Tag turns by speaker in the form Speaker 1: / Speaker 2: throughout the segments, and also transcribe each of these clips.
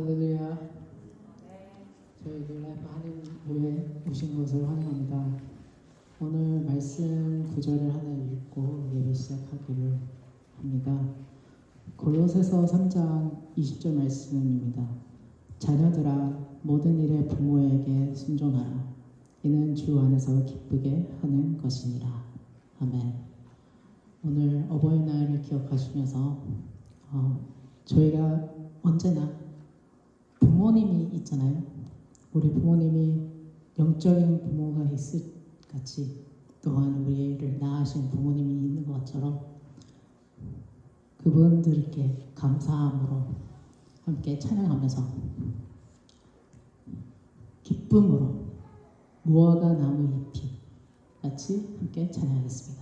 Speaker 1: 할렐루야. 저희 뉴라이프 한인교회 오신 것을 환영합니다. 오늘 말씀 구절을 하나 읽고 예배 시작하기를 합니다. 골로새서 3장 20절 말씀입니다. 자녀들아 모든 일에 부모에게 순종하라. 이는 주 안에서 기쁘게 하는 것이니라. 아멘. 오늘 어버이날을 기억하시면서 저희가 언제나 부모님이 있잖아요. 우리 부모님이 영적인 부모가 있을 같이 또한 우리를 낳으신 부모님이 있는 것처럼 그분들께 감사함으로 함께 찬양하면서 기쁨으로 무화과 나무 잎이 같이 함께 찬양하겠습니다.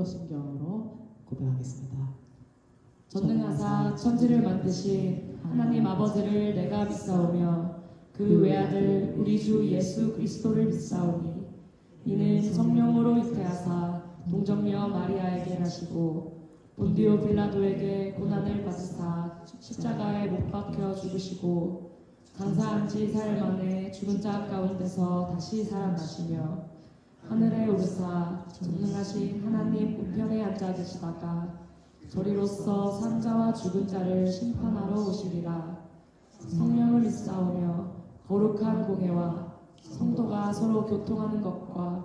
Speaker 1: 사도신경으로 고백하겠습니다.
Speaker 2: 전능하사 천지를 만드신 하나님 아버지를 내가 믿사오며 그 외아들 우리 주 예수 그리스도를 믿사오니 이는 성령으로 잉태하사 동정녀 마리아에게 나시고 본디오 빌라도에게 고난을 받으사 십자가에 못 박혀 죽으시고 장사한 지 사흘 만에 죽은 자 가운데서 다시 살아나시며 하늘에 오르사 전능하신 하나님 우편에 앉아 계시다가 저리로서 산자와 죽은 자를 심판하러 오시리라. 성령을 믿사오며 거룩한 공회와 성도가 서로 교통하는 것과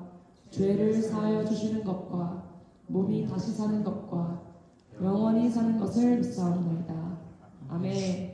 Speaker 2: 죄를 사하여 주시는 것과 몸이 다시 사는 것과 영원히 사는 것을 믿사옵나이다. 아멘.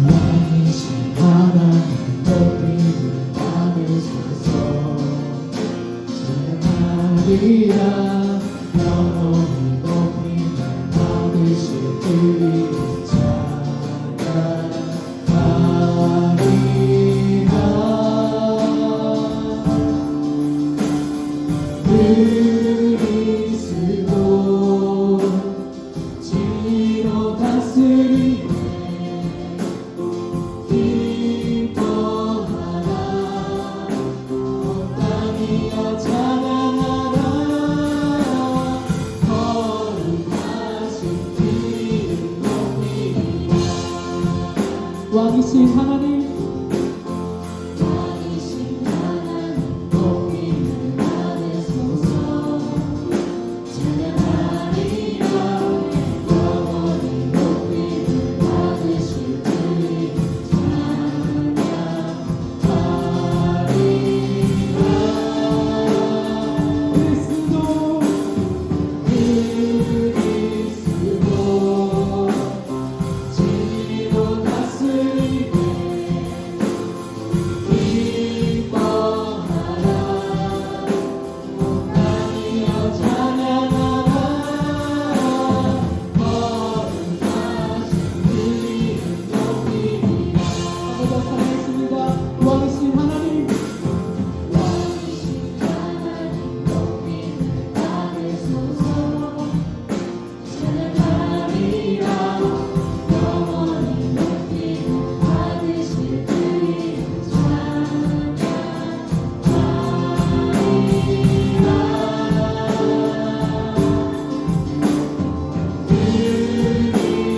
Speaker 1: 왕이신 하나님 높이는 하늘 속에서 찬양하리라. 영원히 높이는 받으실 그리고 찬양하리라. 그리스도 진리로 다스리네. 왕이신 하나님, 왕이신 하나님 높이는 하늘 솟아 찬양하리라. 영원히 높이는 받으실 그리 찬양하리라. 그리스도 진리로 다스리네. 왕이신 하나님, 왕이신 하나님 높이는 하늘 솟아 찬양하리라. 영원히 높이는 받으실 그리 찬양하리라.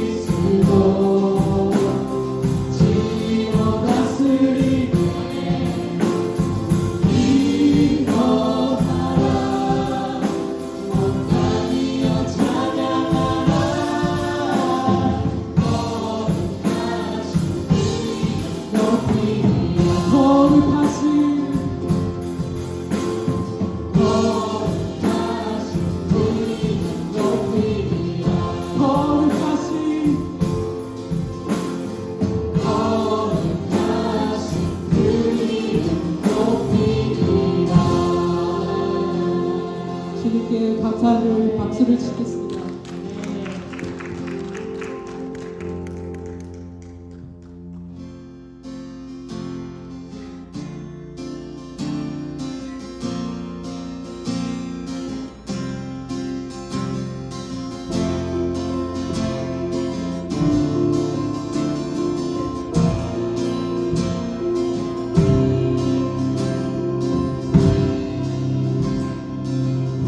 Speaker 1: 그리스도 진리로 다스리네. 주님께 감사를 박수를 치겠습니다.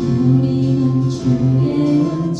Speaker 3: 우리는 주의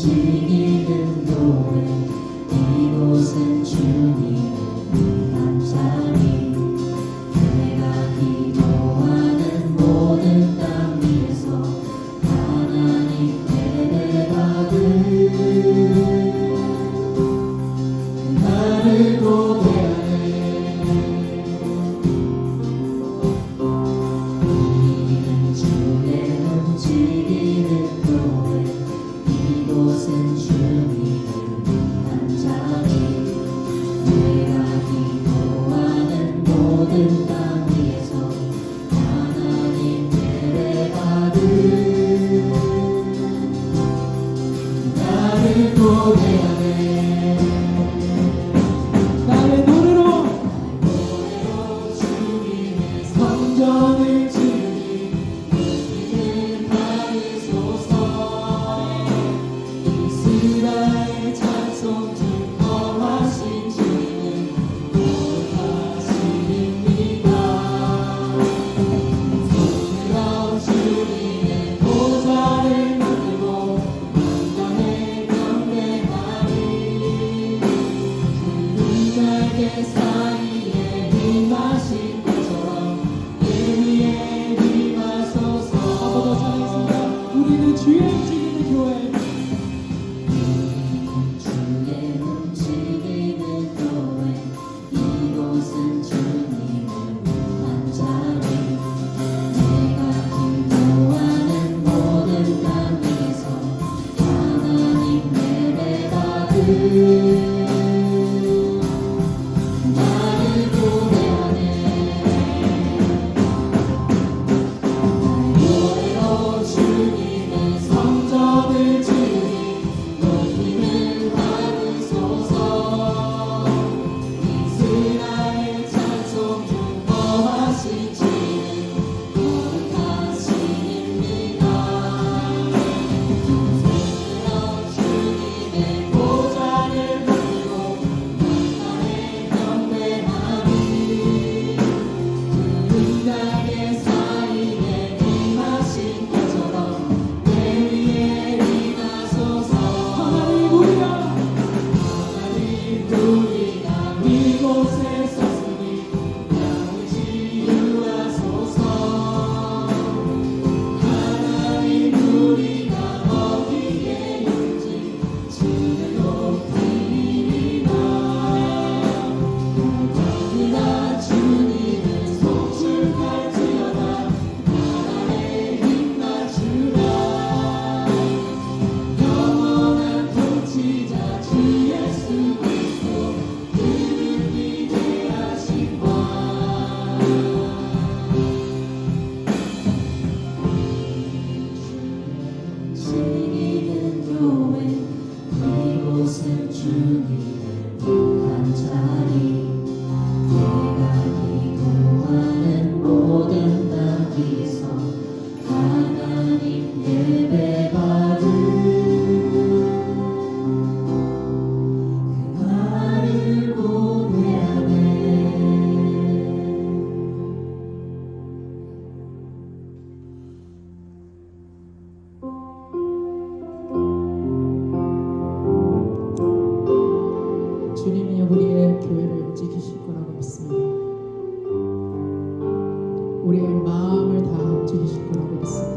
Speaker 1: 우리의 마음을 다 움직이실 거라고 믿습니다.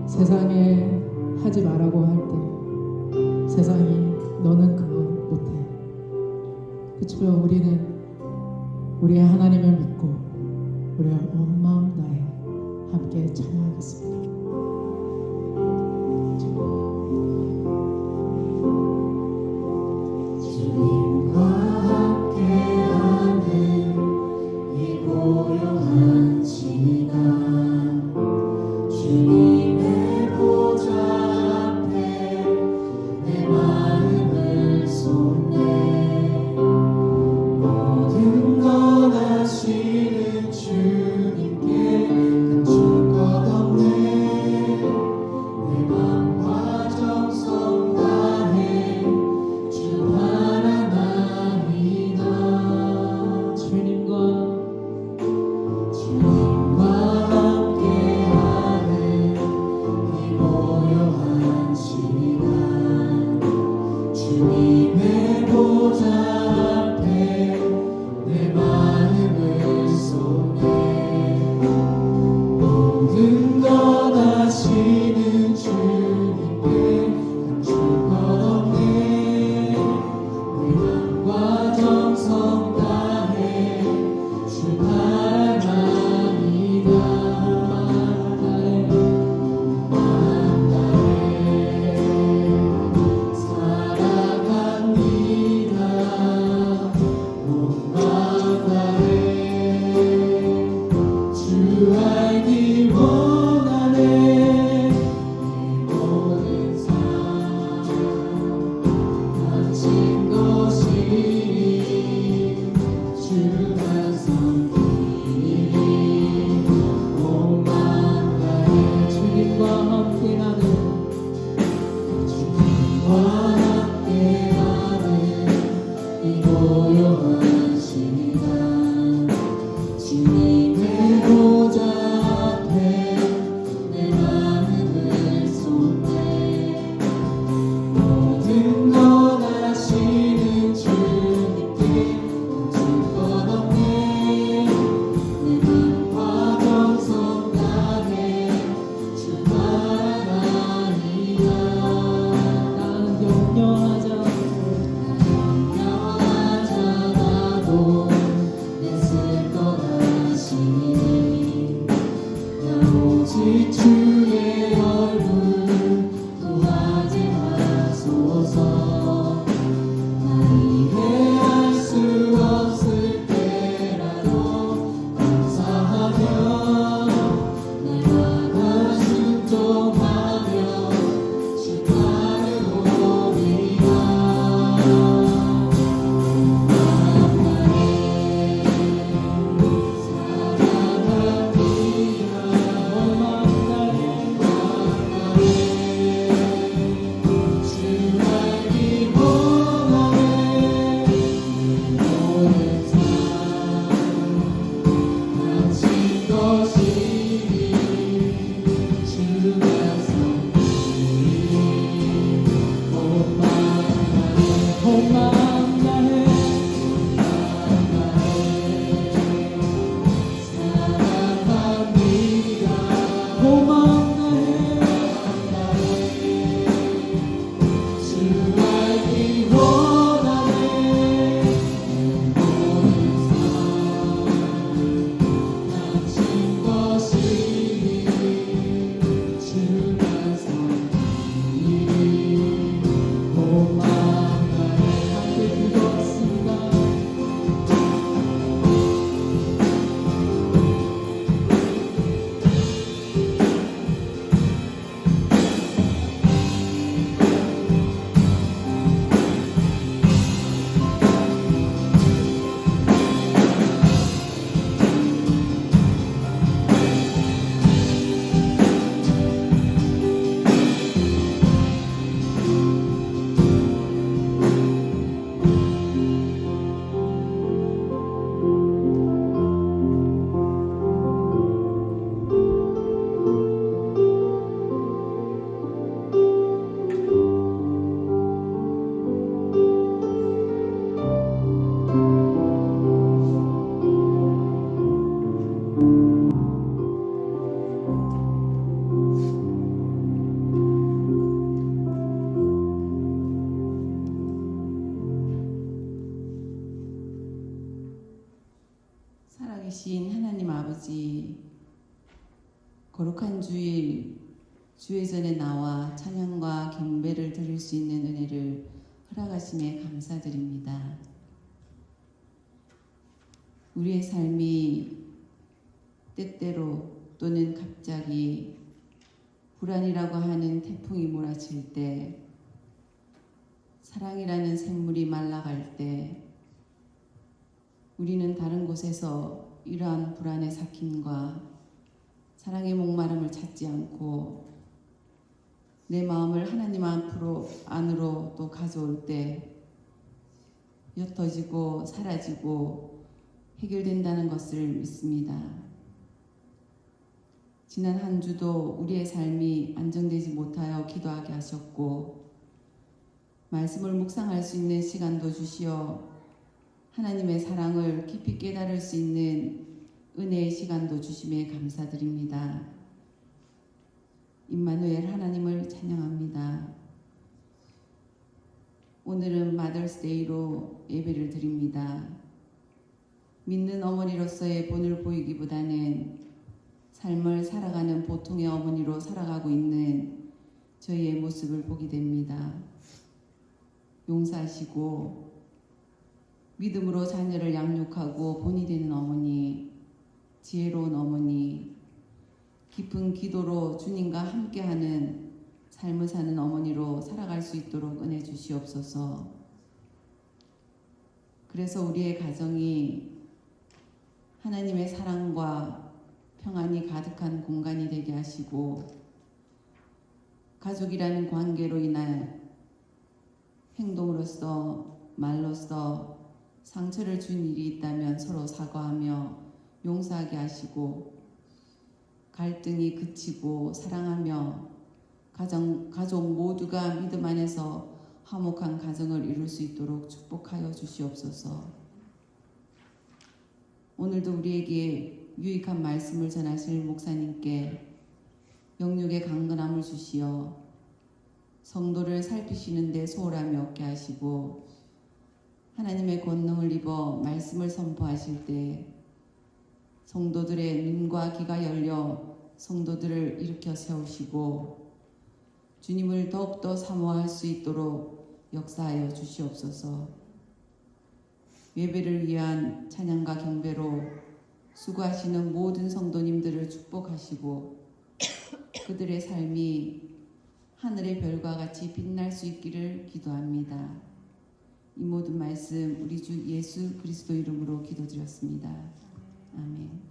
Speaker 1: 세상에 하지 말라고 할 때 세상이 너는 그거 못해. 그렇지만 우리는 우리의 하나님을 믿고 우리의 온 마음 다해 함께 찬양하겠습니다.
Speaker 3: 주님과 함께하는 이 고요한 시간 주님의 보좌 앞에 내 마음을 쏟네 모든 것 아시는 주님께 감출 것 없네
Speaker 4: 살아계신 하나님 아버지, 거룩한 주일 주회전에 나와 찬양과 경배를 드릴 수 있는 은혜를 허락하심에 감사드립니다. 우리의 삶이 때때로 또는 갑자기 불안이라고 하는 태풍이 몰아칠 때, 사랑이라는 샘물이 말라갈 때, 우리는 다른 곳에서 이러한 불안의 삭힘과 사랑의 목마름을 찾지 않고 내 마음을 하나님 앞으로 안으로 또 가져올 때 옅어지고 사라지고 해결된다는 것을 믿습니다. 지난 한 주도 우리의 삶이 안정되지 못하여 기도하게 하셨고, 말씀을 묵상할 수 있는 시간도 주시어 하나님의 사랑을 깊이 깨달을 수 있는 은혜의 시간도 주심에 감사드립니다. 임마누엘 하나님을 찬양합니다. 오늘은 마더스데이로 예배를 드립니다. 믿는 어머니로서의 본을 보이기보다는 삶을 살아가는 보통의 어머니로 살아가고 있는 저희의 모습을 보게 됩니다. 용사하시고 믿음으로 자녀를 양육하고 본이 되는 어머니, 지혜로운 어머니, 깊은 기도로 주님과 함께하는 삶을 사는 어머니로 살아갈 수 있도록 은혜 주시옵소서. 그래서 우리의 가정이 하나님의 사랑과 평안이 가득한 공간이 되게 하시고, 가족이라는 관계로 인한 행동으로서 말로써 상처를 준 일이 있다면 서로 사과하며 용서하게 하시고, 갈등이 그치고 사랑하며 가족 모두가 믿음 안에서 화목한 가정을 이룰 수 있도록 축복하여 주시옵소서. 오늘도 우리에게 유익한 말씀을 전하실 목사님께 영육의 강건함을 주시어 성도를 살피시는 데 소홀함이 없게 하시고, 하나님의 권능을 입어 말씀을 선포하실 때 성도들의 눈과 귀가 열려 성도들을 일으켜 세우시고 주님을 더욱더 사모할 수 있도록 역사하여 주시옵소서. 예배를 위한 찬양과 경배로 수고하시는 모든 성도님들을 축복하시고 그들의 삶이 하늘의 별과 같이 빛날 수 있기를 기도합니다. 이 모든 말씀 우리 주 예수 그리스도 이름으로 기도드렸습니다. 아멘.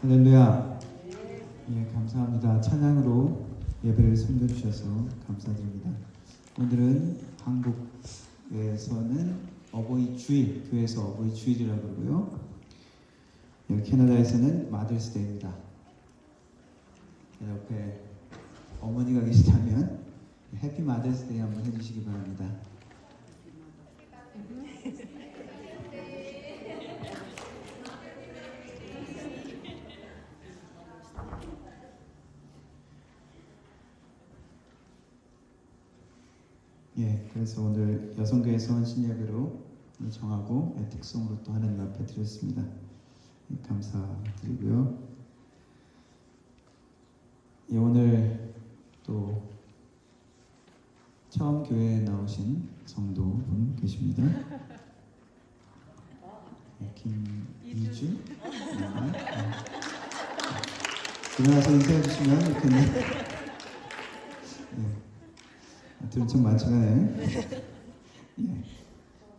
Speaker 5: 할렐루야. 예, 감사합니다. 찬양으로 예배를 섬겨주셔서 감사드립니다. 오늘은 한국에서는 어버이 주일, 교회에서 어버이 주일이라고 그러고요. 여기 캐나다에서는 마더스데이입니다. 옆에 어머니가 계시다면 해피 마더스데이 한번 해주시기 바랍니다. 예, 그래서 오늘 여성교회에서 헌신 예배로 정하고 특성으로 또 하나님 앞에 드렸습니다. 예, 감사드리고요. 예, 오늘 또 처음 교회에 나오신 성도분 계십니다. 예, 김이주. 일어나서 인사해 주시면 좋겠네요. 예. 들은 척 많지만 예,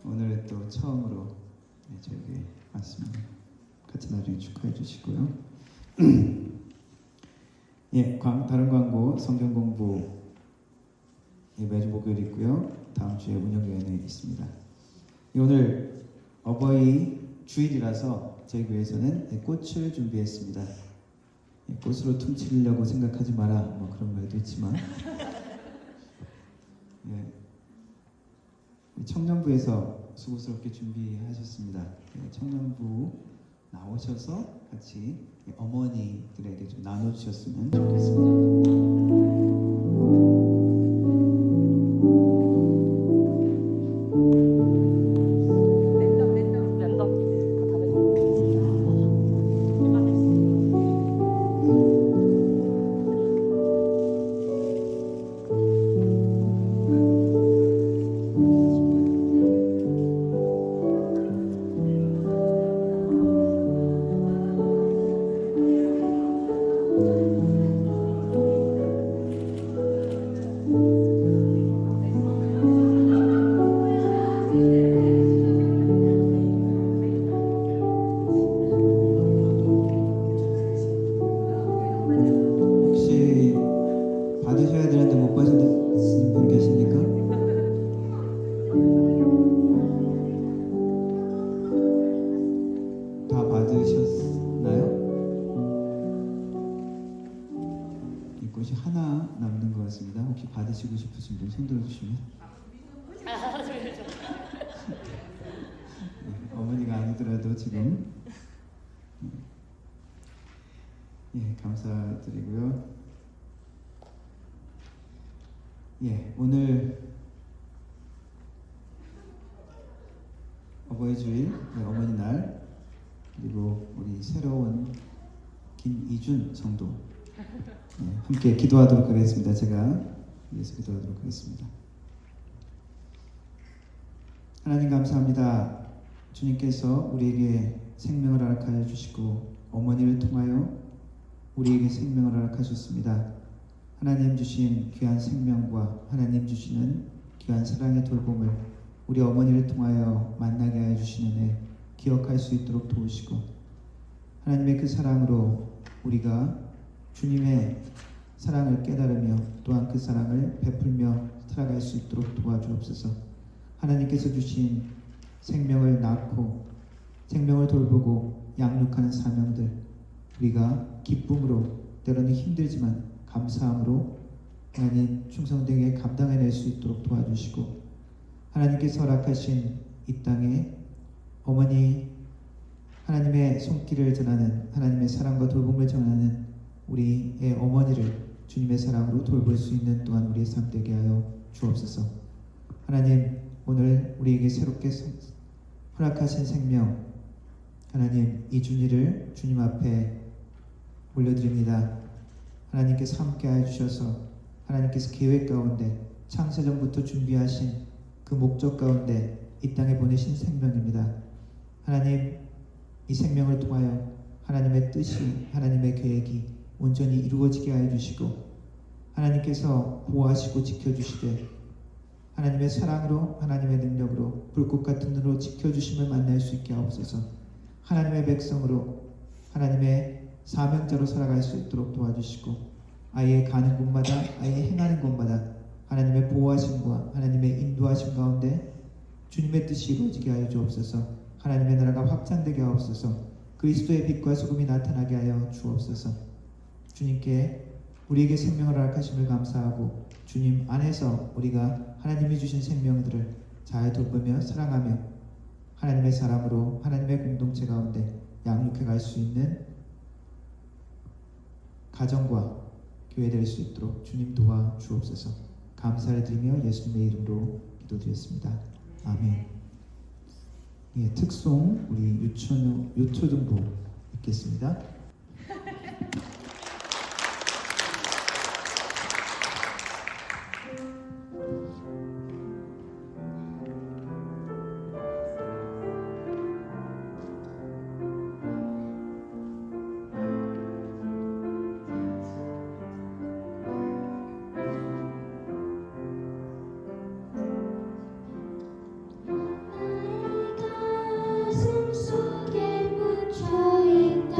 Speaker 5: 오늘 또 처음으로 저에게 왔습니다. 같이 나중에 축하해 주시고요. 예, 다른 광고 성경 공부 매주 목요일 있고요. 다음 주에 운영위원회 있습니다. 오늘 어버이 주일이라서 저희 교회에서는 꽃을 준비했습니다. 꽃으로 퉁치려고 생각하지 마라 뭐 그런 말도 있지만 예, 청년부에서 수고스럽게 준비하셨습니다. 청년부 나오셔서 같이 어머니들에게 좀 나눠주셨으면 좋겠습니다. 혹시 받으셔야 되는데 못 받으신 분 계십니까? 다 받으셨나요? 이 꽃이 하나 남는 것 같습니다. 혹시 받으시고 싶으신 분 손 들어주시면. 어머니가 아니더라도 지금 예, 감사드리고요. 예, 오늘 어버이 주일, 어머니 날, 그리고 우리 새로운 김이준 성도 예, 함께 기도하도록 하겠습니다. 제가 위해서 기도하도록 하겠습니다. 하나님 감사합니다. 주님께서 우리에게 생명을 허락하여 주시고 어머니를 통하여 우리에게 생명을 허락하셨습니다. 하나님 주신 귀한 생명과 하나님 주시는 귀한 사랑의 돌봄을 우리 어머니를 통하여 만나게 하여 주시는 기억할 수 있도록 도우시고 하나님의 그 사랑으로 우리가 주님의 사랑을 깨달으며 또한 그 사랑을 베풀며 살아갈 수 있도록 도와주옵소서. 하나님께서 주신 생명을 낳고 생명을 돌보고 양육하는 사명들 우리가 기쁨으로 때로는 힘들지만 감사함으로 하나님 충성되게 감당해낼 수 있도록 도와주시고 하나님께서 허락하신 이 땅에 어머니 하나님의 손길을 전하는 하나님의 사랑과 돌봄을 전하는 우리의 어머니를 주님의 사랑으로 돌볼 수 있는 또한 우리의 삶 되게 하여 주옵소서. 하나님 오늘 우리에게 새롭게 허락하신 생명 하나님 이준이를 주님 앞에 올려드립니다. 하나님께서 함께하여 주셔서 하나님께서 계획 가운데 창세전부터 준비하신 그 목적 가운데 이 땅에 보내신 생명입니다. 하나님 이 생명을 통하여 하나님의 뜻이 하나님의 계획이 온전히 이루어지게 하여 주시고 하나님께서 보호하시고 지켜주시되 하나님의 사랑으로 하나님의 능력으로 불꽃 같은 눈으로 지켜주심을 만날 수 있게 하옵소서. 하나님의 백성으로 하나님의 사명자로 살아갈 수 있도록 도와주시고 아이의 가는 곳마다 아이의 행하는 곳마다 하나님의 보호하심과 하나님의 인도하심 가운데 주님의 뜻이 이루어지게 하여 주옵소서. 하나님의 나라가 확장되게 하옵소서. 그리스도의 빛과 소금이 나타나게 하여 주옵소서. 주님께 우리에게 생명을 허락하심을 감사하고 주님 안에서 우리가 하나님이 주신 생명들을 잘 돌보며 사랑하며 하나님의 사람으로 하나님의 공동체 가운데 양육해 갈 수 있는 가정과 교회 될 수 있도록 주님 도와 주옵소서. 감사를 드리며 예수님의 이름으로 기도드렸습니다. 아멘. 예, 특송 우리 유초등부 읽겠습니다.
Speaker 3: 가슴 속에 묻혀있던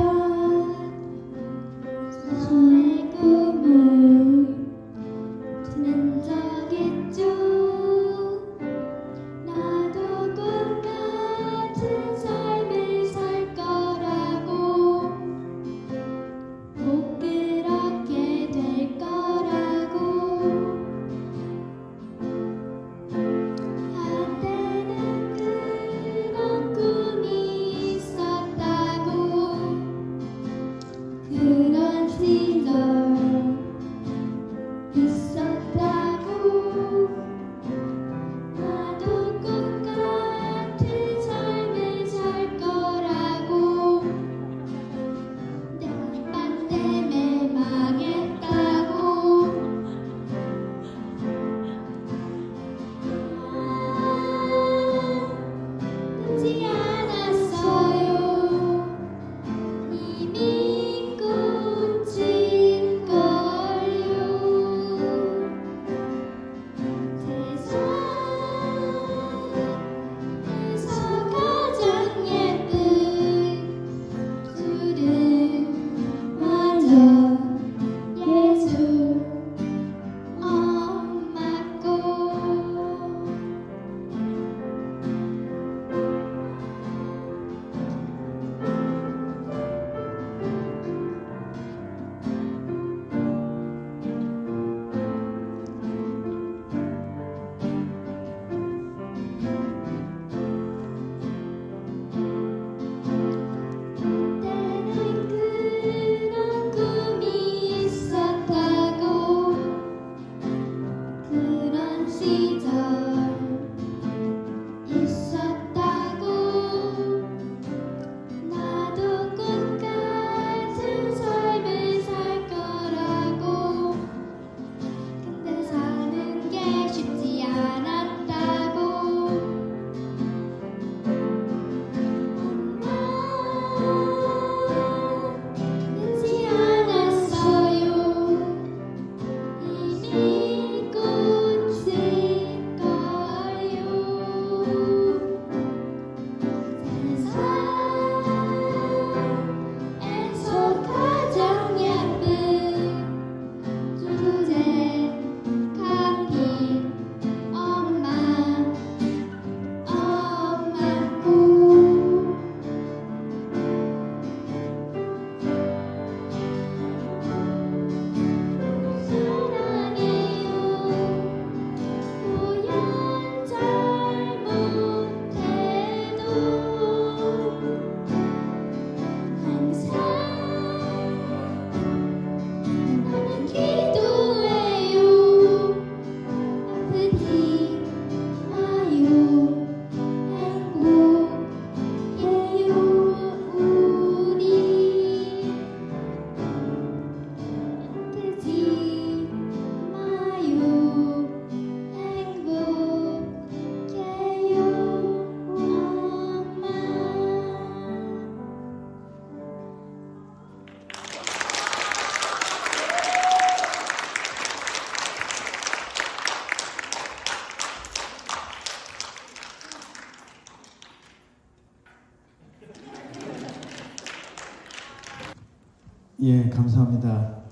Speaker 5: 예, 감사합니다.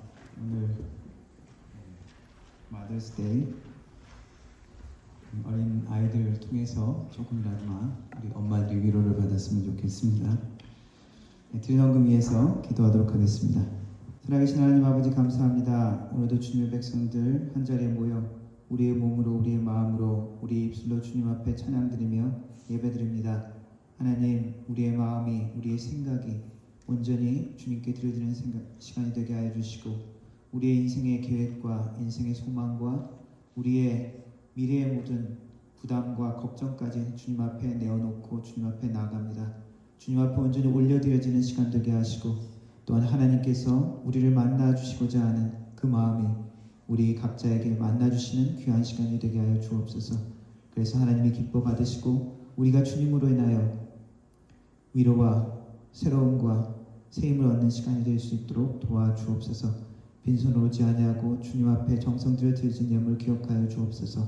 Speaker 5: 오늘 마더스데이 어린 아이들을 통해서 조금이나마 우리 엄마들이 위로를 받았으면 좋겠습니다. 네, 드린 헌금 위해서 기도하도록 하겠습니다. 살아계신 하나님 아버지 감사합니다. 오늘도 주님의 백성들 한자리에 모여 우리의 몸으로 우리의 마음으로 우리의 입술로 주님 앞에 찬양드리며 예배드립니다. 하나님, 우리의 마음이 우리의 생각이 온전히 주님께 드려지는 시간이 되게 하여 주시고 우리의 인생의 계획과 인생의 소망과 우리의 미래의 모든 부담과 걱정까지 주님 앞에 내어놓고 주님 앞에 나아갑니다. 주님 앞에 온전히 올려드려지는 시간 되게 하시고 또한 하나님께서 우리를 만나주시고자 하는 그 마음이 우리 각자에게 만나주시는 귀한 시간이 되게 하여 주옵소서. 그래서 하나님이 기뻐 받으시고 우리가 주님으로 인하여 위로와 새로움과 새 힘을 얻는 시간이 될 수 있도록 도와주옵소서. 빈손으로 오지 아니하고 주님 앞에 정성 들여 드려진 예물 기억하여 주옵소서.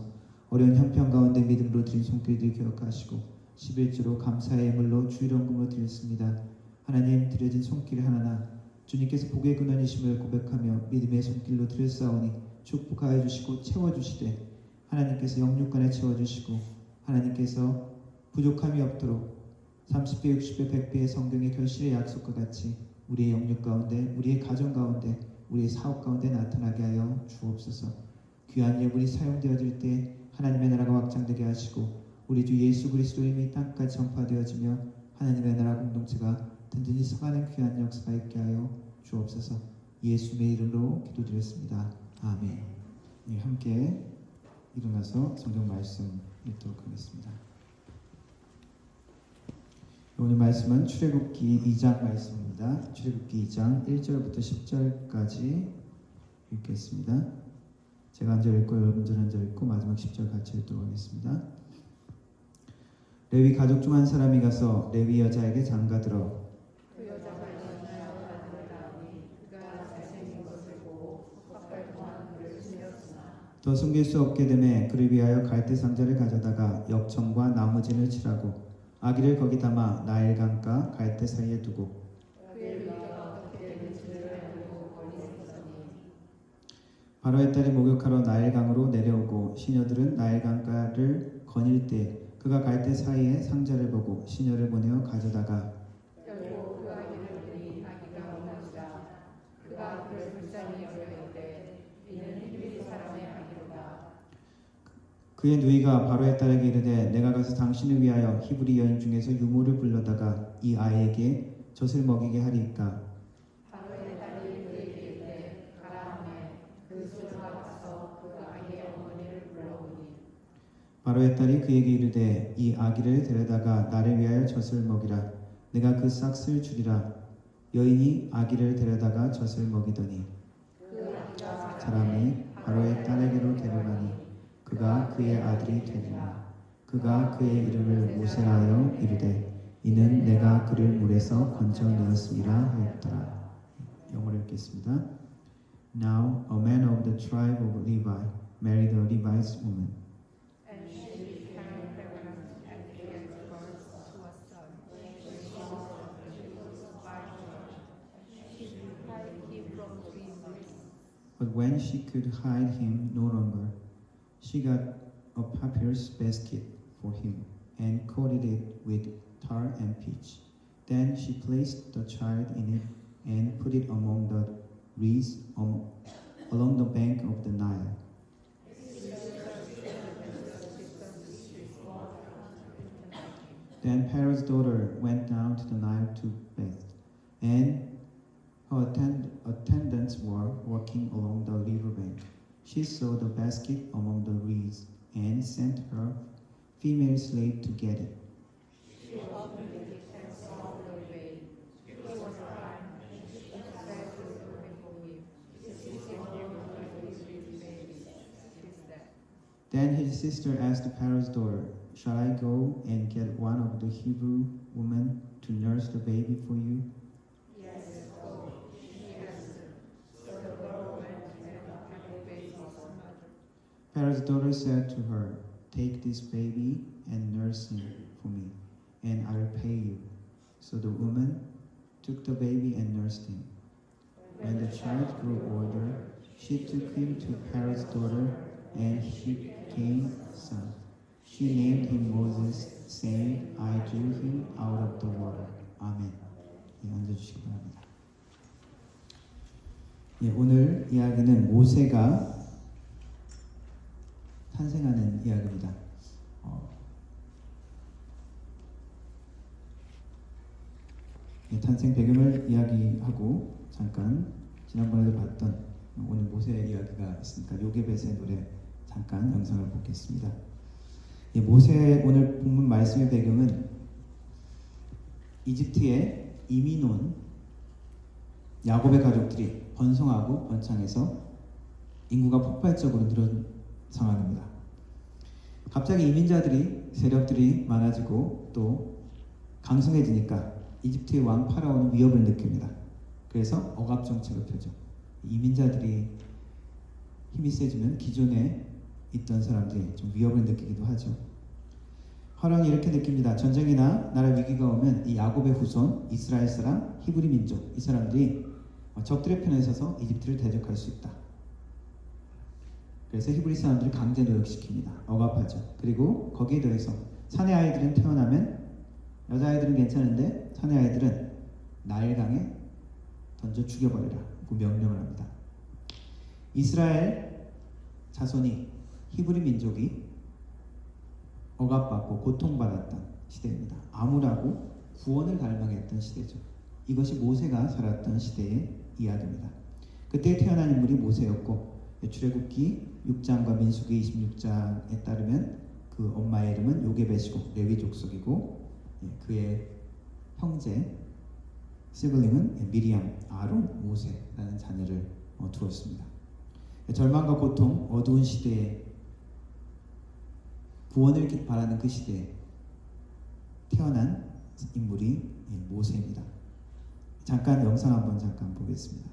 Speaker 5: 어려운 형편 가운데 믿음으로 드린 손길들 기억하시고 11조로 감사의 예물로 주일원금으로 드렸습니다. 하나님, 드려진 손길 하나하나 주님께서 복의 근원이심을 고백하며 믿음의 손길로 드렸사오니 축복하여 주시고 채워주시되 하나님께서 영육간에 채워주시고 하나님께서 부족함이 없도록 30배, 60배, 100배의 성경의 결실의 약속과 같이 우리의 영육 가운데, 우리의 가정 가운데, 우리의 사업 가운데 나타나게 하여 주옵소서. 귀한 예물이 사용되어질 때 하나님의 나라가 확장되게 하시고 우리 주 예수 그리스도의 이름이 땅까지 전파되어지며 하나님의 나라 공동체가 든든히 서가는 귀한 역사가 있게 하여 주옵소서. 예수의 이름으로 기도드렸습니다. 아멘. 예, 함께 일어나서 성경 말씀 읽도록 하겠습니다. 오늘 말씀은 출애굽기 2장 말씀입니다. 출애굽기 2장 1절부터 10절까지 읽겠습니다. 제가 한 절 읽고 여러분들 한 절 읽고 마지막 10절 같이 읽도록 하겠습니다. 레위 가족 중 한 사람이 가서 레위 여자에게 장가들어 더 숨길 수 없게 되매 그를 위하여 갈대 상자를 가져다가 역청과 나무진을 칠하고 아기를 거기 담아 나일강과 갈대 사이에 두고 바로의 딸이 목욕하러 나일강으로 내려오고 시녀들은 나일강가를 거닐 때 그가 갈대 사이에 상자를 보고 시녀를 보내어 가져다가 그의 누이가 바로의 딸에게 이르되 내가 가서 당신을 위하여 히브리 여인 중에서 유모를 불러다가 이 아이에게 젖을 먹이게 하리이까. 바로의 딸이 그에게 이르되 가라 하매 그 소녀가 가서 그 아기의 어머니를 불러오니 바로의 딸이 그에게 이르되 이 아기를 데려다가 나를 위하여 젖을 먹이라. 내가 그 싹을 주리라. 여인이 아기를 데려다가 젖을 먹이더니 사람이 바로의 딸에게로 데려가니 그가 그의 아들이 되리라. 그가 그의 이름을 모세라 하여 이르되 이는 내가 그를 물에서 건져내었음이라 하였더라. 영어로 읽겠습니다. Now a man of the tribe of Levi married a Levite's woman.
Speaker 6: And she became pregnant and gave birth to a son. When she saw that he was by she hid him from prisoners.
Speaker 5: But when she could hide him no longer, she got a papyrus basket for him and coated it with tar and pitch. Then she placed the child in it and put it among the reeds along the bank of the Nile. Then Pharaoh's daughter went down to the Nile to bathe, and her attendants were walking along the riverbank. She saw the basket among the reeds and sent her female slave to get it.
Speaker 6: She opened it and saw the baby. He was crying, and she said to her before him, "This is the only baby." She said.
Speaker 5: Then his sister asked Pharaoh's daughter, "Shall I go and get one of the Hebrew women to nurse the baby for you?"
Speaker 6: Yes, go, she answered. So the girl went and got the baby for her mother.
Speaker 5: Pharaoh's daughter said to her, "Take this baby and nurse him for me, and I will pay you." So the woman took the baby and nursed him. When the child grew older, she took him to Pharaoh's daughter, and he became a son. She named him Moses, saying, I drew him out of the water. 아멘. 예, 앉아주시기 바랍니다. 예, 오늘 이야기는 모세가 탄생하는 이야기입니다. 예, 탄생 배경을 이야기하고 잠깐 지난번에도 봤던 오늘 모세의 이야기가 있으니까 요게벳의 노래 잠깐 영상을 보겠습니다. 예, 모세의 오늘 본문 말씀의 배경은 이집트에 이민 온 야곱의 가족들이 번성하고 번창해서 인구가 폭발적으로 늘은 상황입니다. 갑자기 이민자들이 세력들이 많아지고 또 강성해지니까 이집트의 왕 파라오는 위협을 느낍니다. 그래서 억압 정책을 펴죠. 이민자들이 힘이 세지면 기존에 있던 사람들이 좀 위협을 느끼기도 하죠. 파라오는 이렇게 느낍니다. 전쟁이나 나라 위기가 오면 이 야곱의 후손, 이스라엘 사람, 히브리 민족 이 사람들이 적들의 편에 서서 이집트를 대적할 수 있다. 그래서 히브리 사람들을 강제 노역시킵니다. 억압하죠. 그리고 거기에 더해서 사내 아이들은 태어나면 여자아이들은 괜찮은데 사내 아이들은 나일강에 던져 죽여버리라 그 명령을 합니다. 이스라엘 자손이 히브리 민족이 억압받고 고통받았던 시대입니다. 암울하고 구원을 갈망했던 시대죠. 이것이 모세가 살았던 시대의 이야기입니다. 그때 태어난 인물이 모세였고 출애굽기 6장과 민수기 26장에 따르면 그 엄마의 이름은 요게벳이고 레위 족속이고 그의 형제 시블링은 미리암, 아론, 모세라는 자녀를 두었습니다. 절망과 고통, 어두운 시대에 구원을 바라는 그 시대에 태어난 인물이 모세입니다. 잠깐 영상 한번 잠깐 보겠습니다.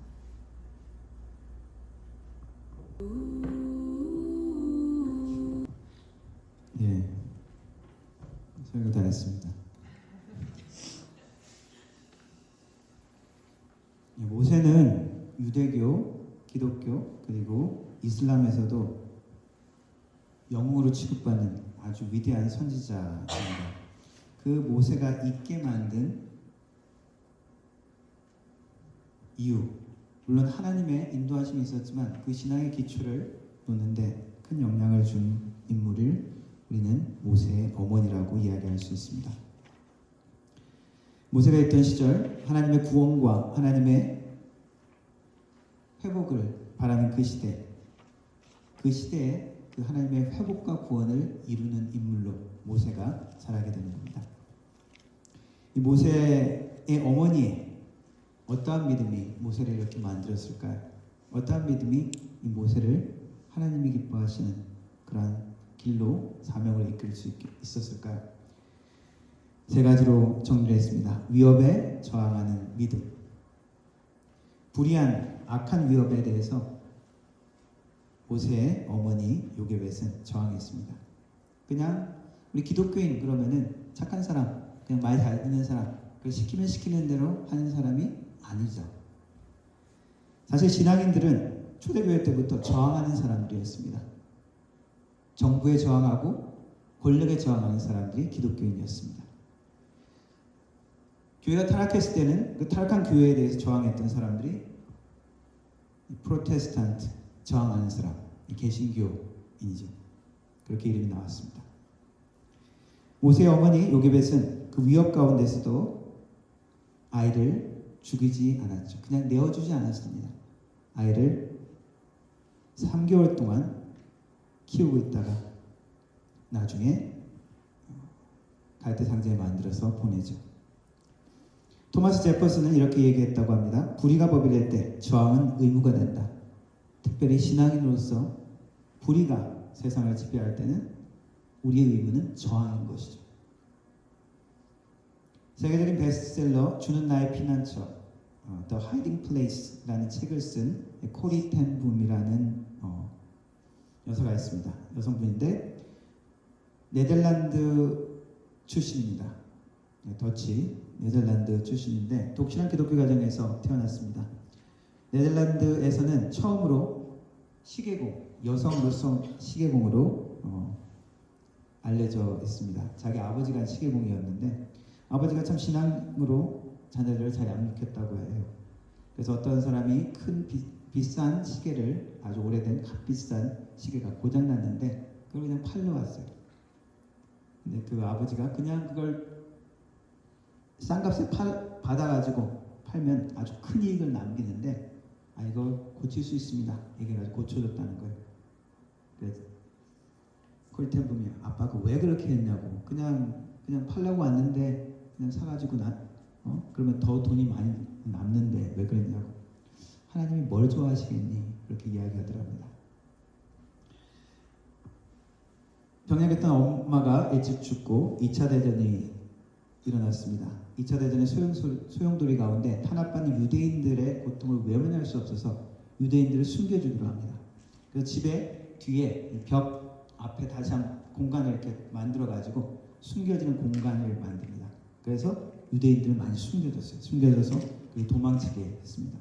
Speaker 5: 예, 설교 다 했습니다. 모세는 유대교, 기독교 그리고 이슬람에서도 영웅으로 취급받는 아주 위대한 선지자입니다. 그 모세가 있게 만든 이유, 물론 하나님의 인도하심이 있었지만 그 신앙의 기초를 놓는데 큰 영향을 준 인물을 우리는 모세의 어머니라고 이야기할 수 있습니다. 모세가 있던 시절 하나님의 구원과 하나님의 회복을 바라는 그 시대, 그 시대에 그 하나님의 회복과 구원을 이루는 인물로 모세가 자라게 되는 겁니다. 이 모세의 어머니 어떠한 믿음이 모세를 이렇게 만들었을까요? 어떠한 믿음이 이 모세를 하나님이 기뻐하시는 그러한 길로 사명을 이끌 수 있었을까요? 세 가지로 정리를 했습니다. 위협에 저항하는 믿음. 불의한 악한 위협에 대해서 모세의 어머니 요게벳은 저항했습니다. 그냥 우리 기독교인 그러면은 착한 사람, 그냥 말 잘 듣는 사람, 그걸 시키면 시키는 대로 하는 사람이 아니죠. 사실 신앙인들은 초대교회 때부터 저항하는 사람들이었습니다. 정부에 저항하고 권력에 저항하는 사람들이 기독교인이었습니다. 교회가 타락했을 때는 그 타락한 교회에 대해서 저항했던 사람들이 프로테스탄트, 저항하는 사람, 개신교인이죠. 그렇게 이름이 나왔습니다. 모세의 어머니 요게벳은 그 위협 가운데서도 아이를 죽이지 않았죠. 그냥 내어주지 않았습니다. 아이를 3개월 동안 키우고 있다가 나중에 갈대 상자에 만들어서 보내죠. 토마스 제퍼슨은 이렇게 얘기했다고 합니다. 불의가 법이 될 때 저항은 의무가 된다. 특별히 신앙인으로서 불의가 세상을 지배할 때는 우리의 의무는 저항인 것이죠. 세계적인 베스트셀러 주는 나의 피난처 The Hiding Place라는 책을 쓴 코리 텐 붐이라는 여사가 있습니다. 여성분인데 네덜란드 출신입니다. 더치 네덜란드 출신인데 독실한 기독교 가정에서 태어났습니다. 네덜란드에서는 처음으로 시계공, 여성으로서 시계공으로 알려져 있습니다. 자기 아버지가 한 시계공이었는데 아버지가 참 신앙으로 자녀들을 잘 양육했다고 해요. 그래서 어떤 사람이 큰 비싼 시계를, 아주 오래된 값비싼 시계가 고장났는데 그걸 그냥 팔러 왔어요. 근데 그 아버지가 그냥 그걸 싼 값에 받아가지고 팔면 아주 큰 이익을 남기는데 이걸 고칠 수 있습니다. 얘기해가지고 고쳐줬다는 거예요. 그래서 콜텐붐이 아빠가 왜 그렇게 했냐고, 그냥 팔려고 왔는데 그냥 사가지고 그러면 더 돈이 많이 남는데 왜 그랬냐고. 하나님이 뭘 좋아하시겠니? 그렇게 이야기하더랍니다. 병약했던 엄마가 일찍 죽고 2차 대전이 일어났습니다. 2차 대전의 소용돌이 가운데 탄압받는 유대인들의 고통을 외면할 수 없어서 유대인들을 숨겨주기로 합니다. 그래서 집에 뒤에 벽 앞에 다시 한 공간을 이렇게 만들어가지고 숨겨지는 공간을 만듭니다. 그래서 유대인들을 많이 숨겨줬어요. 숨겨져서 도망치게 했습니다.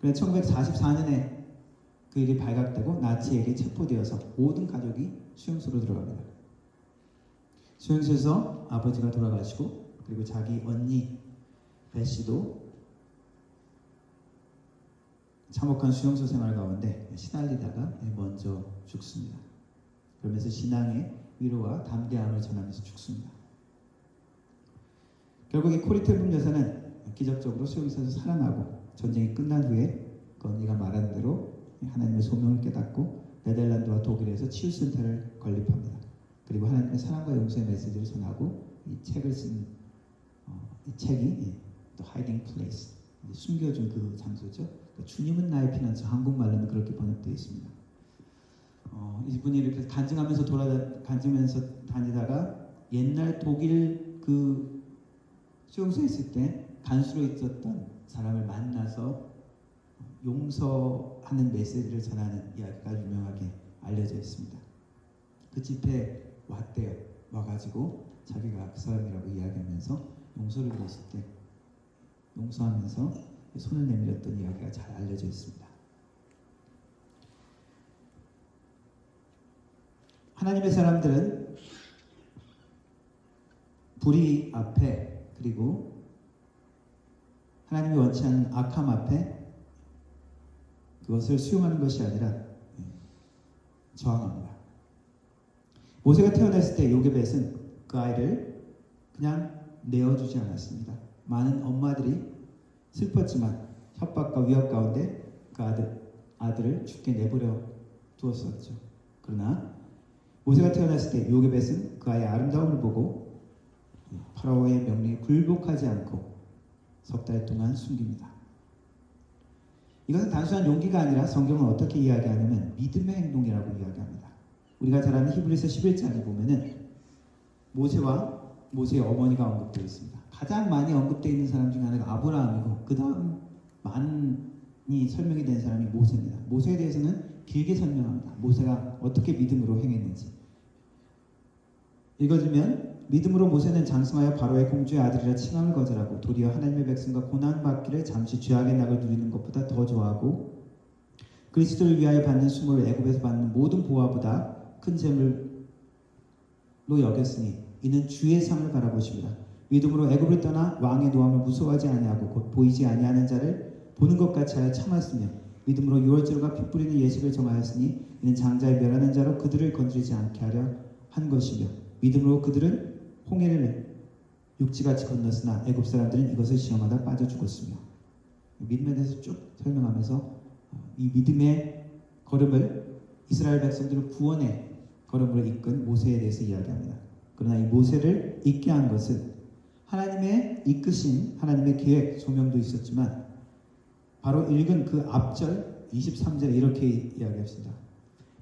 Speaker 5: 그래서 1944년에 그 일이 발각되고 나치에게 체포되어서 모든 가족이 수용소로 들어갑니다. 수용소에서 아버지가 돌아가시고 그리고 자기 언니 베시도 참혹한 수용소 생활 가운데 시달리다가 먼저 죽습니다. 그러면서 신앙의 위로와 담대함을 전하면서 죽습니다. 결국 이 코리텔붐 여사는 기적적으로 수용소에서 살아나고 전쟁이 끝난 후에 언니가 말한 대로 하나님의 소명을 깨닫고 네덜란드와 독일에서 치유센터를 건립합니다. 그리고 하나님의 사랑과 용서의 메시지를 전하고 이 책을 쓴 이 책이 The Hiding Place, 숨겨준 그 장소죠. 그러니까 주님은 나의 피난처, 한국말로는 그렇게 번역되어 있습니다. 이분이 이렇게 간증하면서 다니다가 옛날 독일 그 수용소에 있을 때 간수로 있었던 사람을 만나서 용서하는 메시지를 전하는 이야기가 유명하게 알려져 있습니다. 그 집에 왔대요. 와가지고 자기가 그 사람이라고 이야기하면서 용서를 빌었을 때 용서하면서 손을 내밀었던 이야기가 잘 알려져 있습니다. 하나님의 사람들은 불의 앞에 그리고 하나님이 원치 않는 악함 앞에 그것을 수용하는 것이 아니라 저항합니다. 모세가 태어났을 때 요게벳은 그 아이를 그냥 내어주지 않았습니다. 많은 엄마들이 슬펐지만 협박과 위협 가운데 그 아들을 죽게 내버려 두었었죠. 그러나 모세가 태어났을 때 요게벳은 그 아이의 아름다움을 보고 파라오의 명령에 굴복하지 않고 석 달 동안 숨깁니다. 이것은 단순한 용기가 아니라 성경은 어떻게 이야기하냐면 믿음의 행동이라고 이야기합니다. 우리가 잘 아는 히브리서 11장에 보면은 모세와 모세의 어머니가 언급되어 있습니다. 가장 많이 언급되어 있는 사람 중에 하나가 아브라함이고 그 다음 많이 설명이 된 사람이 모세입니다. 모세에 대해서는 길게 설명합니다. 모세가 어떻게 믿음으로 행했는지. 읽어주면 믿음으로 모세는 장성하여 바로의 공주의 아들이라 칭함을 거절하고 도리어 하나님의 백성과 고난받기를 잠시 죄악의 낙을 누리는 것보다 더 좋아하고 그리스도를 위하여 받는 수모를 애굽에서 받는 모든 보화보다 큰 재물로 여겼으니 이는 주의 상을 바라보십니다. 믿음으로 애굽을 떠나 왕의 노함을 무서워하지 아니하고 곧 보이지 아니하는 자를 보는 것 같이 하여 참았으며 믿음으로 유월절과 피 뿌리는 예식을 정하였으니 이는 장자의 멸하는 자로 그들을 건드리지 않게 하려 한 것이며 믿음으로 그들은 홍해를 육지같이 건넜으나 애굽 사람들은 이것을 시험하다 빠져 죽었으며 믿음에 대해서 쭉 설명하면서 이 믿음의 걸음을 이스라엘 백성들을 구원의 걸음으로 이끈 모세에 대해서 이야기합니다. 그러나 이 모세를 있게 한 것은 하나님의 이끄신 하나님의 계획, 소명도 있었지만 바로 읽은 그 앞절 23절에 이렇게 이야기합니다.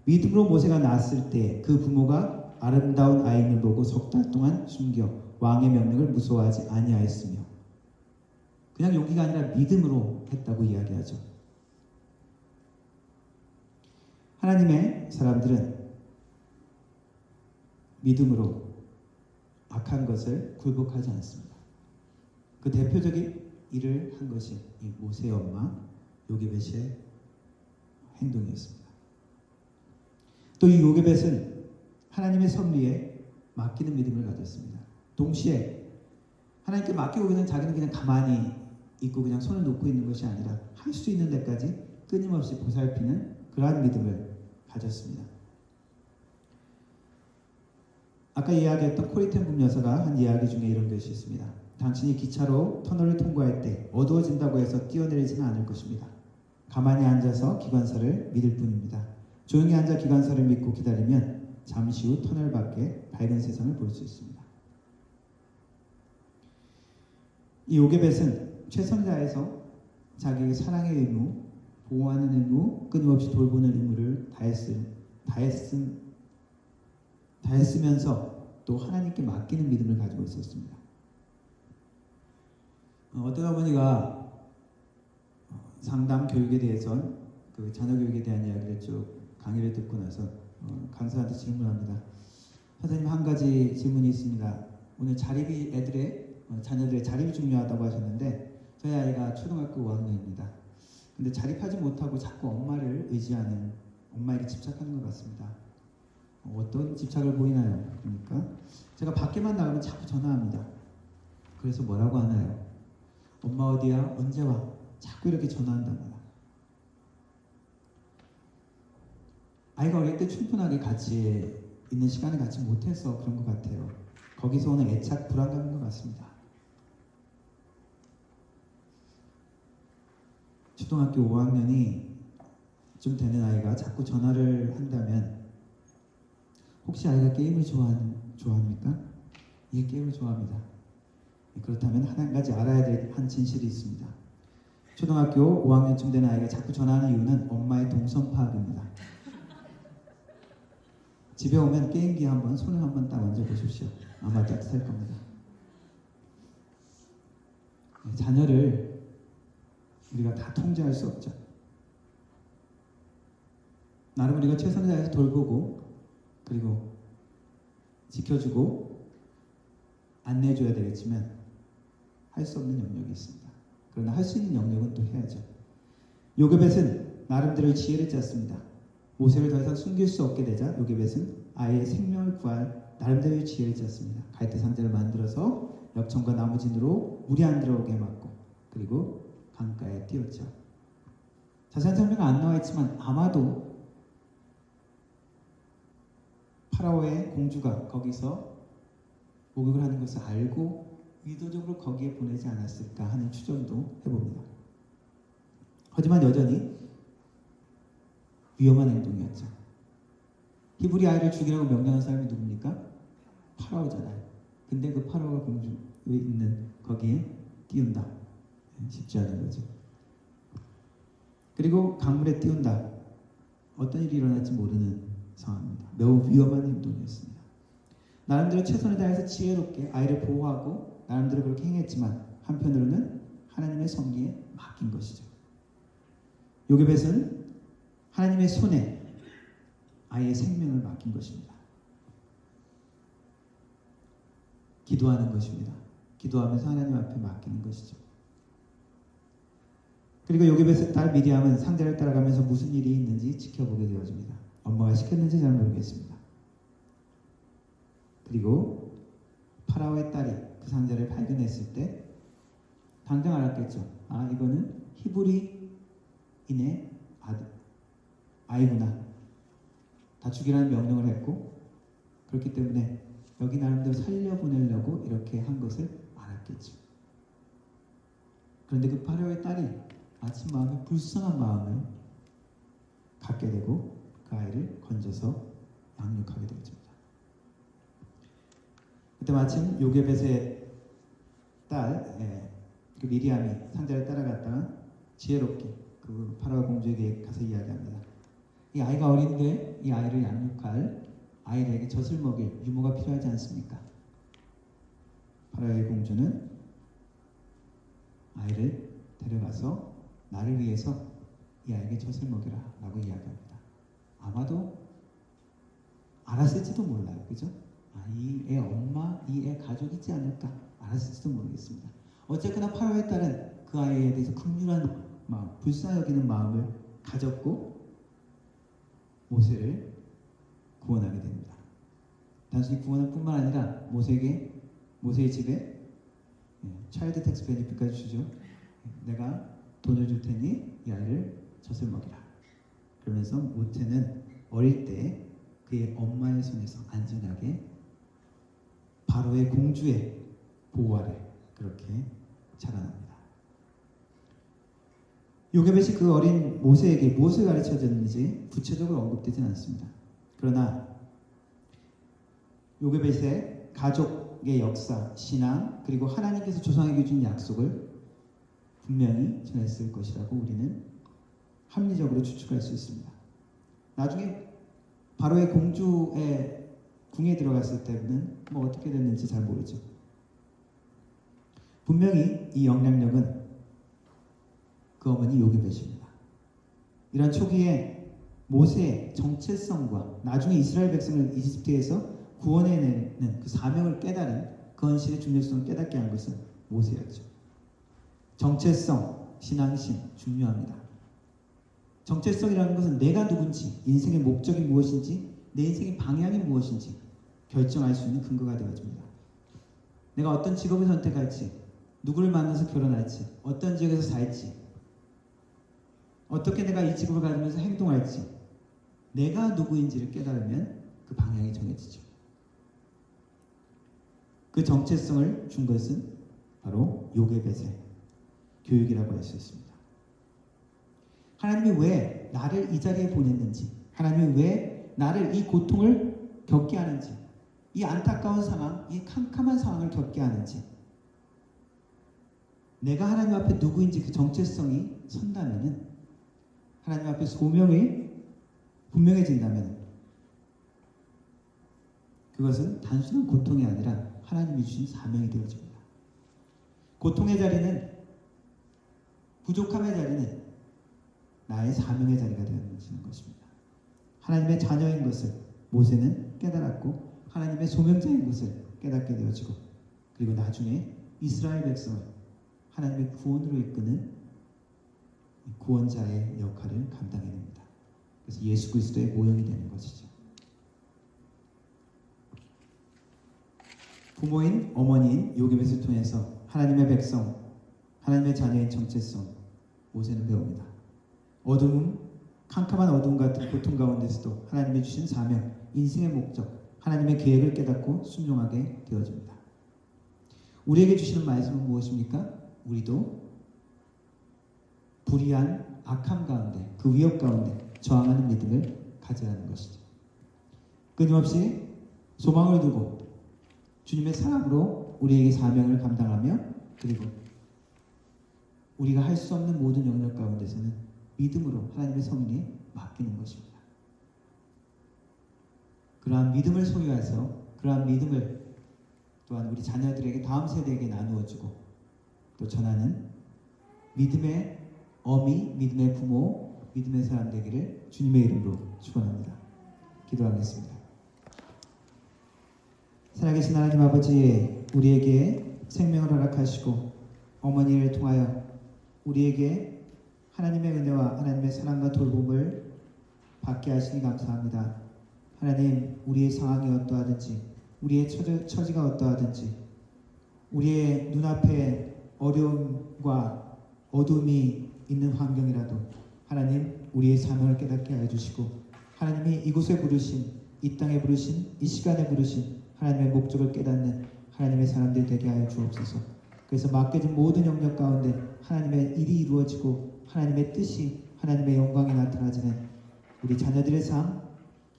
Speaker 5: 믿음으로 모세가 낳았을 때 그 부모가 아름다운 아이를 보고 석 달 동안 숨겨 왕의 명령을 무서워하지 아니하였으며 그냥 용기가 아니라 믿음으로 했다고 이야기하죠. 하나님의 사람들은 믿음으로 악한 것을 굴복하지 않습니다. 그 대표적인 일을 한 것이 이 모세의 엄마 요게벳의 행동이었습니다. 또 이 요게벳은 하나님의 섭리에 맡기는 믿음을 가졌습니다. 동시에 하나님께 맡기고 그냥 자기는 그냥 가만히 있고 그냥 손을 놓고 있는 것이 아니라 할 수 있는 데까지 끊임없이 보살피는 그러한 믿음을 가졌습니다. 아까 이야기했던 코리텐 여사가 한 이야기 중에 이런 것이 있습니다. 당신이 기차로 터널을 통과할 때 어두워진다고 해서 뛰어내리지는 않을 것입니다. 가만히 앉아서 기관사를 믿을 뿐입니다. 조용히 앉아 기관사를 믿고 기다리면 잠시 후 터널 밖에 밝은 세상을 볼 수 있습니다. 이 요게벳은 최선을 다해서 자기의 사랑의 의무, 보호하는 의무, 끊임없이 돌보는 의무를 다했으면서 또 하나님께 맡기는 믿음을 가지고 있었습니다. 어떤 어머니가 상담 교육에 대해서 그 자녀 교육에 대한 이야기를 쭉 강의를 듣고 나서 강사한테 질문합니다. 선생님, 한 가지 질문이 있습니다. 오늘 자립이 자녀들의 자립이 중요하다고 하셨는데 저희 아이가 초등학교 5학년입니다. 근데 자립하지 못하고 자꾸 엄마를 의지하는, 엄마에게 집착하는 것 같습니다. 어떤 집착을 보이나요? 그러니까 제가 밖에만 나가면 자꾸 전화합니다. 그래서 뭐라고 하나요? 엄마 어디야? 언제 와? 자꾸 이렇게 전화한답니다. 아이가 어릴 때 충분하게 같이 있는 시간을 갖지 못해서 그런 것 같아요. 거기서 오는 애착, 불안감인 것 같습니다. 초등학교 5학년이 좀 되는 아이가 자꾸 전화를 한다면 혹시 아이가 게임을 좋아합니까? 예, 게임을 좋아합니다. 그렇다면 한 가지 알아야 될 한 진실이 있습니다. 초등학교 5학년쯤 되는 아이가 자꾸 전화하는 이유는 엄마의 동선 파악입니다. 집에 오면 게임기 한번 손을 한번 딱 만져보십시오. 아마 따뜻할 겁니다. 자녀를 우리가 다 통제할 수 없죠. 나름 우리가 최선을 다해서 돌보고 그리고 지켜주고 안내해줘야 되겠지만 할 수 없는 영역이 있습니다. 그러나 할 수 있는 영역은 또 해야죠. 요게벳은 나름대로의 지혜를 짰습니다. 모세를 더 이상 숨길 수 없게 되자 요게벳은 아이의 생명을 구할 나름대로의 지혜를 짰습니다. 갈대 상자를 만들어서 엽청과 나무진으로 물이 안 들어오게 막고 그리고 강가에 띄웠죠. 자세한 설명은 안 나와 있지만 아마도 파라오의 공주가 거기서 목욕을 하는 것을 알고 의도적으로 거기에 보내지 않았을까 하는 추정도 해봅니다. 하지만 여전히 위험한 행동이었죠. 히브리 아이를 죽이라고 명령한 사람이 누굽니까? 파라오잖아요. 근데 그 파라오가 공주에 있는 거기에 띄운다. 쉽지 않은 거죠. 그리고 강물에 띄운다. 어떤 일이 일어날지 모르는 상황입니다. 매우 위험한 행동이었습니다. 나름대로 최선을 다해서 지혜롭게 아이를 보호하고 나름대로 그렇게 행했지만 한편으로는 하나님의 섭리에 맡긴 것이죠. 요게벳은 하나님의 손에 아이의 생명을 맡긴 것입니다. 기도하는 것입니다. 기도하면서 하나님 앞에 맡기는 것이죠. 그리고 요게벳의 딸 미리암은 상대를 따라가면서 무슨 일이 있는지 지켜보게 되어집니다. 엄마가 시켰는지 잘 모르겠습니다. 그리고 파라오의 딸이 그 상자를 발견했을 때 당장 알았겠죠. 아, 이거는 히브리인의 아이구나. 다 죽이라는 명령을 했고 그렇기 때문에 여기 나름대로 살려보내려고 이렇게 한 것을 알았겠죠. 그런데 그 파라오의 딸이 마침 마음에 불쌍한 마음을 갖게 되고 그 아이를 건져서 양육하게 되어집니다. 그때 마침 요게벳의 딸 그 미리암이 상자를 따라갔다가 지혜롭게 그 파라오 공주에게 가서 이야기합니다. 이 아이가 어린데 이 아이를 양육할 아이에게 젖을 먹일 유모가 필요하지 않습니까? 파라오의 공주는 아이를 데려가서 나를 위해서 이 아이에게 젖을 먹이라 라고 이야기합니다. 아마도 알았을지도 몰라요. 그죠? 이 애 엄마, 이 애 가족이지 않을까 알았을지도 모르겠습니다. 어쨌거나 파라오의 딸은 그 아이에 대해서 긍휼한 마음, 불쌍히 여기는 마음을 가졌고 모세를 구원하게 됩니다. 단순히 구원할 뿐만 아니라 모세의 집에 차일드 텍스 베니핏까지 주죠. 내가 돈을 줄 테니 이 아이를 젖을 먹이라. 그러면서 모세는 어릴 때 그의 엄마의 손에서 안전하게 바로의 공주의 보호 아래 그렇게 자라납니다. 요게벳이 그 어린 모세에게 무엇을 가르쳐줬는지 구체적으로 언급되진 않습니다. 그러나 요게벳의 가족의 역사, 신앙, 그리고 하나님께서 조상에게 준 약속을 분명히 전했을 것이라고 우리는 합리적으로 추측할 수 있습니다. 나중에 바로의 공주의 궁에 들어갔을 때는 뭐 어떻게 됐는지 잘 모르죠. 분명히 이 영향력은 그 어머니 요게벳입니다. 이런 초기에 모세의 정체성과 나중에 이스라엘 백성을 이집트에서 구원해내는 그 사명을 깨달은 그 헌신의 중요성을 깨닫게 한 것은 모세였죠. 정체성, 신앙심 중요합니다. 정체성이라는 것은 내가 누군지, 인생의 목적이 무엇인지, 내 인생의 방향이 무엇인지 결정할 수 있는 근거가 되어집니다. 내가 어떤 직업을 선택할지, 누구를 만나서 결혼할지, 어떤 지역에서 살지, 어떻게 내가 이 직업을 가지면서 행동할지, 내가 누구인지를 깨달으면 그 방향이 정해지죠. 그 정체성을 준 것은 바로 요게벳의 교육이라고 할 수 있습니다. 하나님이 왜 나를 이 자리에 보냈는지, 하나님이 왜 나를 이 고통을 겪게 하는지, 이 안타까운 상황, 이 캄캄한 상황을 겪게 하는지, 내가 하나님 앞에 누구인지 그 정체성이 선다면은, 하나님 앞에 소명이 분명해진다면 그것은 단순한 고통이 아니라 하나님이 주신 사명이 되어집니다. 고통의 자리는, 부족함의 자리는 나의 사명의 자리가 되어지는 것입니다. 하나님의 자녀인 것을 모세는 깨달았고 하나님의 소명자인 것을 깨닫게 되어지고, 그리고 나중에 이스라엘 백성을 하나님의 구원으로 이끄는 구원자의 역할을 감당해냅니다. 그래서 예수 그리스도의 모형이 되는 것이죠. 부모인 어머니인 요게벳을 통해서 하나님의 백성, 하나님의 자녀인 정체성 모세는 배웁니다. 캄캄한 어둠 같은 고통 가운데서도 하나님이 주신 사명, 인생의 목적, 하나님의 계획을 깨닫고 순종하게 되어집니다. 우리에게 주시는 말씀은 무엇입니까? 우리도 불의한 악함 가운데, 그 위협 가운데 저항하는 믿음을 가져야 하는 것이죠. 끊임없이 소망을 두고 주님의 사랑으로 우리에게 사명을 감당하며, 그리고 우리가 할 수 없는 모든 영역 가운데서는 믿음으로 하나님의 섭리에 맡기는 것입니다. 그러한 믿음을 소유해서 그러한 믿음을 또한 우리 자녀들에게, 다음 세대에게 나누어주고 또 전하는 믿음의 어미, 믿음의 부모, 믿음의 사람 되기를 주님의 이름으로 축원합니다. 기도하겠습니다. 살아계신 하나님 아버지, 우리에게 생명을 허락하시고 어머니를 통하여 우리에게 하나님의 은혜와 하나님의 사랑과 돌봄을 받게 하시니 감사합니다. 하나님, 우리의 상황이 어떠하든지, 우리의 처지가 어떠하든지, 우리의 눈앞에 어려움과 어둠이 있는 환경이라도 하나님, 우리의 사명을 깨닫게 하여 주시고, 하나님이 이곳에 부르신, 이 땅에 부르신, 이 시간에 부르신 하나님의 목적을 깨닫는 하나님의 사람들이 되게 하여 주옵소서. 그래서 맡겨진 모든 영역 가운데 하나님의 일이 이루어지고 하나님의 뜻이, 하나님의 영광이 나타나지는 우리 자녀들의 삶,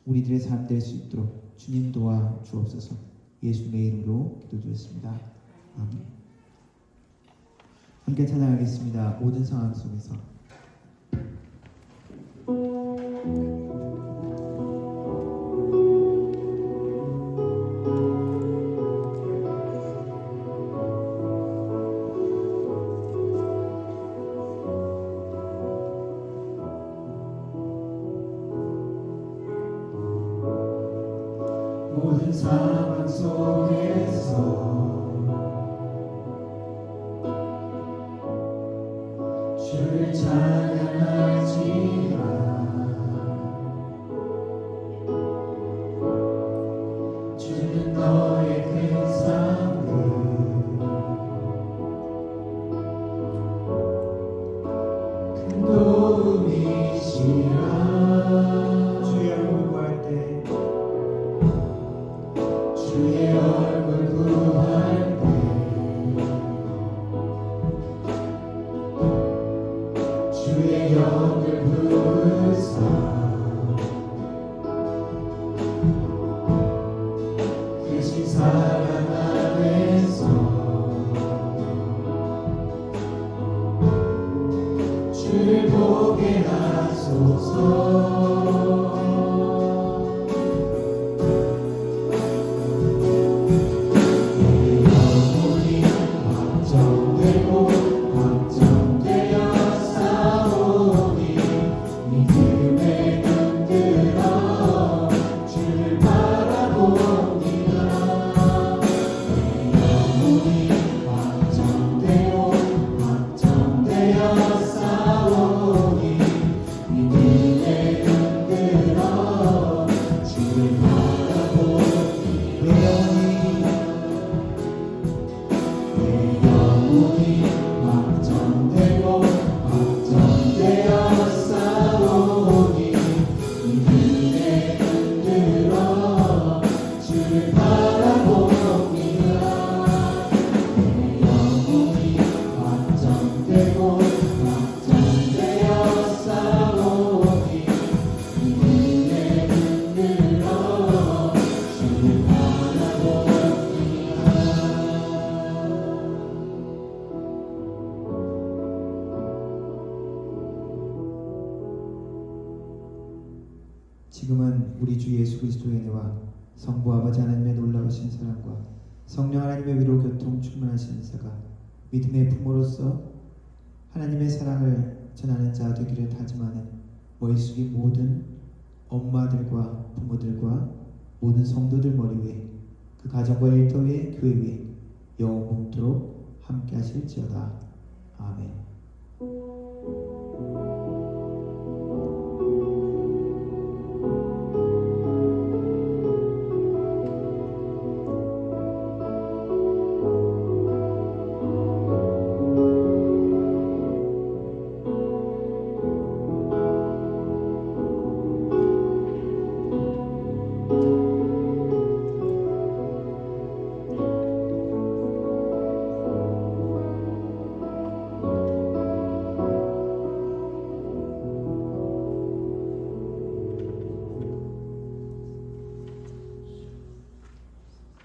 Speaker 5: 우리들의 삶 될 수 있도록 주님 도와 주옵소서. 예수님의 이름으로 기도드렸습니다. 아멘. 함께 찬양하겠습니다. 모든 상황 속에서.
Speaker 3: 모든 상황 속에서 주를 찬양하지라 주는 너의 큰 상급 큰 도움이시라
Speaker 5: 주의 얼굴 구할 때
Speaker 3: 주의 얼굴 구할 때 주의 영을 부으사 크신 사랑 안에서 주를 보게 하소서 확정되고 확정되어 싸우니 믿음에 흔들어 주를 바라봅니다 내 영혼이 확정되고 확정되어 싸우니 믿음에 흔들어 주를 바라봅니다 내 영혼이 확정되고 확정되어 싸우니 믿음에 흔들어 주를 바라봅니다 내 영혼이 확정되고 확정되어 싸우니 믿음에 흔들어 주를 바라봅니다
Speaker 5: 지금은 우리 주 예수 그리스도의 은혜와 성부 아버지 하나님의 놀라우신 사랑과 성령 하나님의 위로 교통 충만하신 은사가 믿음의 품으로써 하나님의 사랑을 전하는 자 되기를 다짐하는 머릿속의 모든 엄마들과 부모들과 모든 성도들 머리 위에 그 가정과 일터 위에 교회 위에 영원토록 함께 하실지어다. 아멘.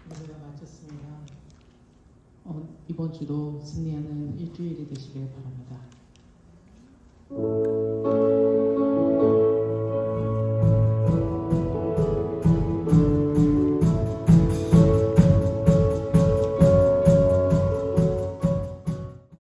Speaker 1: 예배가 마쳤습니다. 이번 주도 승리하는 일주일이 되시길 바랍니다.